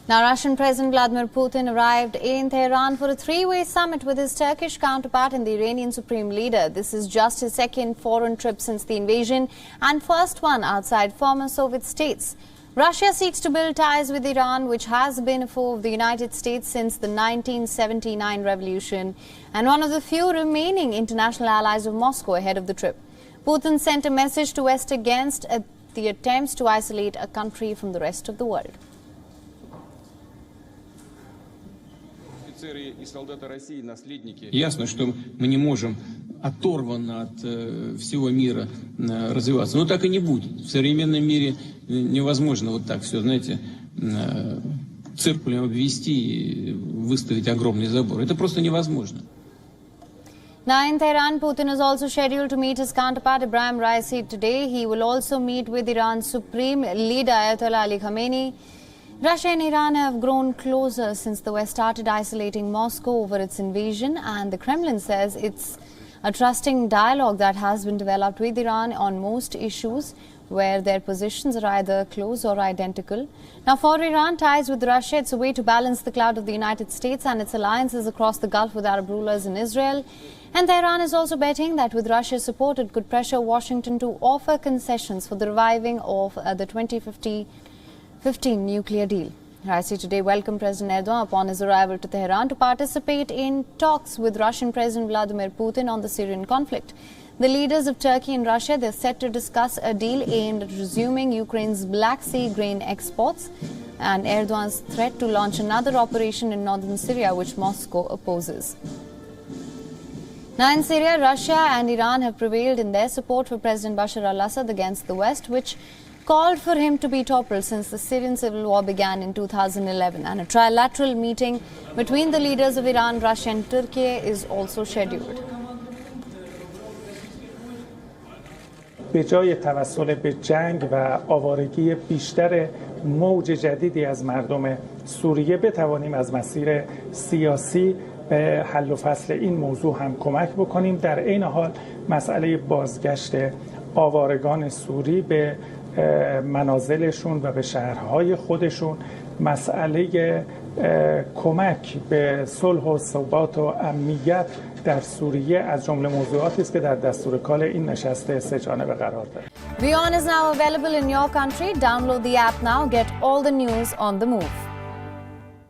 Now, Russian President Vladimir Putin arrived in Tehran for a three-way summit with his Turkish counterpart and the Iranian supreme leader. This is just his second foreign trip since the invasion and first one outside former Soviet states. Russia seeks to build ties with Iran, which has been a foe of the United States since the 1979 revolution and one of the few remaining international allies of Moscow ahead of the trip. Putin sent a message to West against the attempts to isolate a country from the rest of the world. Ясно, что мы не можем оторванно от всего мира развиваться. Но так и не будет. В современном мире невозможно вот так все, знаете, циркулем обвести и выставить огромный забор. Это просто невозможно. Now in Tehran, Putin is also scheduled to meet his counterpart Ibrahim Raisi today. He will also meet with Iran's supreme leader Ayatollah Ali Khamenei. Russia and Iran have grown closer since the West started isolating Moscow over its invasion, and the Kremlin says it's a trusting dialogue that has been developed with Iran on most issues where their positions are either close or identical. Now, for Iran, ties with Russia, it's a way to balance the clout of the United States and its alliances across the Gulf with Arab rulers in Israel. And Tehran is also betting that with Russia's support, it could pressure Washington to offer concessions for the reviving of the 2015 nuclear deal. Raisi today welcomed President Erdogan upon his arrival to Tehran to participate in talks with Russian President Vladimir Putin on the Syrian conflict. The leaders of Turkey and Russia, they're set to discuss a deal aimed at resuming Ukraine's Black Sea grain exports and Erdogan's threat to launch another operation in northern Syria, which Moscow opposes. Now in Syria, Russia and Iran have prevailed in their support for President Bashar al-Assad against the West, which called for him to be toppled since the Syrian civil war began in 2011. And a trilateral meeting between the leaders of Iran, Russia and Turkey is also scheduled. به جای توسل به جنگ و آوارگی بیشتر موج جدیدی از مردم سوریه بتوانیم از مسیر سیاسی به حل و فصل این موضوع هم کمک بکنیم. در عین حال مسئله بازگشت آوارگان سوری به منازلشون و به شهرهای خودشون، مسئله کمک به صلح و ثبات و امنیت در سوریه از جمله موضوعاتی است که در دستور کال این نشست سه جانبه قرار دارد. WION is now available in your country. Download the app now. Get all the news on the move.